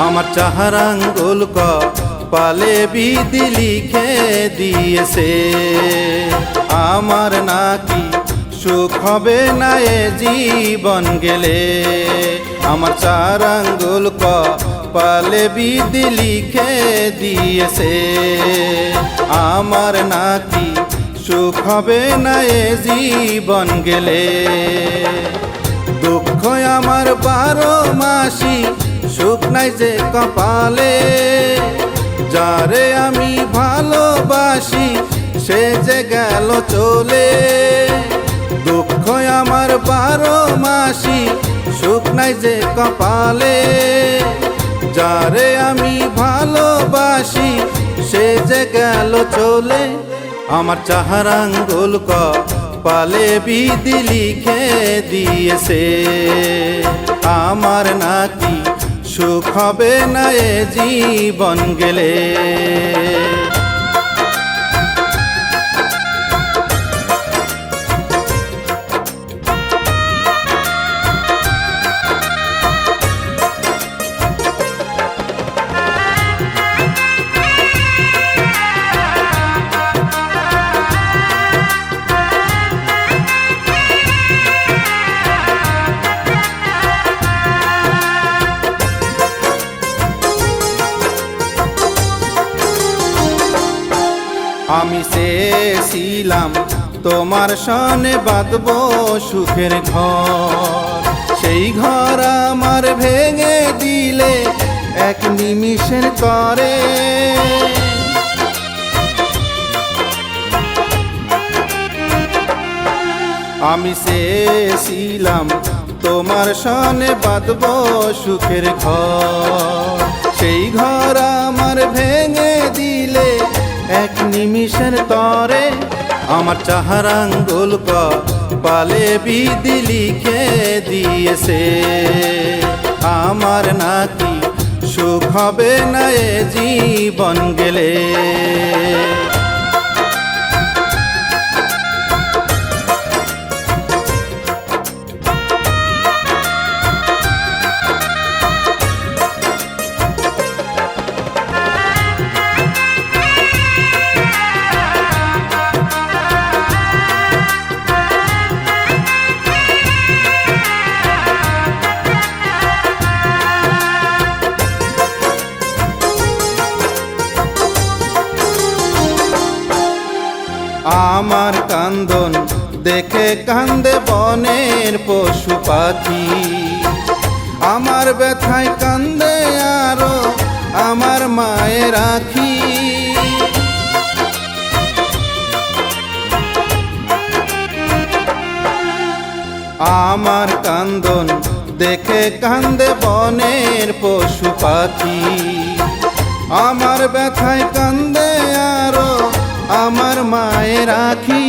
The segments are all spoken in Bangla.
আমার চাহার আঙ্গুল কপালে বিধি লিখে দিয়েছে। আমার নাকি সুখ হবে না এ জীবন গেলে। আমার চার আঙ্গুল কপালে বিধি লিখে দিয়েছে। আমার নাকি সুখ হবে না এ জীবন গেলে। দুঃখ আমার 12 মাসি, সুখ নাই যে কপালে। যারে আমি ভালোবাসি সে যে গেল চলে। দুঃখ আমার 12 মাসি, সুখ নাই যে কপালে। যারে আমি ভালোবাসি সে যে গেল চলে। আমার চাহার আঙ্গুল কপালে বিধি লিখে দিয়েছে। আমার নাকি সুখ হবে না এ জীবন গেলে। আমি চেয়েছিলাম তোমার সনে বাঁধবো সুখের ঘর। সেই ঘর আমার ভেঙে দিলে এক নিমিষের তরে। আমি চেয়েছিলাম তোমার সনে বাঁধবো সুখের ঘর। সেই ঘর আমার ভেঙে দিলে এক নিমিষের তরে। আমার চাহার আঙ্গুল কপালে বিধি লিখে দিয়েছে। আমার নাকি সুখ হবে না এ জীবন গেলে। আমার কান্দন দেখে কান্দে বনের পশু পাখি। আমার ব্যথায় কান্দে আরো আমার মায়ের আখি। আমার কান্দন দেখে কান্দে বনের পশু পাখি। আমার ব্যথায় কান্দে আরো আমার মায়ের আখি।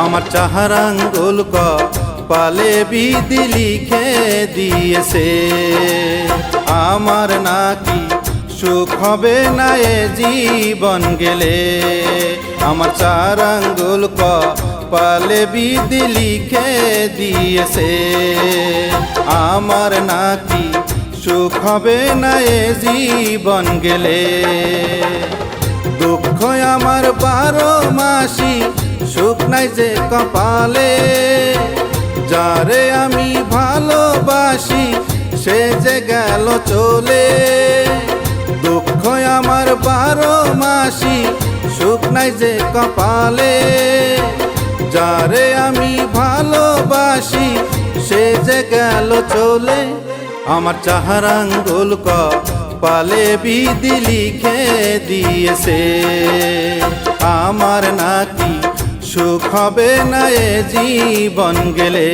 আমার চাহার আঙ্গুল কপালে বিধি লিখে দিয়েছে। আমার নাকি সুখ হবে না এ জীবন গেলে। আমার চার আঙ্গুল কপালে বিধি লিখে দিয়েছে। আমার নাকি সুখ হবে না এ জীবন গেলে। দুঃখ আমার 12 মাসি, সুখ নাই যে কপালে। যারে আমি ভালোবাসি সে যে গেল চলে। দুঃখ আমার 12 মাসি, সুখ নাই যে কপালে। যারে আমি ভালোবাসি সে যে গেল চলে। আমার চাহার আঙ্গুল কপালে বিধি লিখে দিয়েছে। আমার নাকি সুখ হবে না এ জীবন গেলে।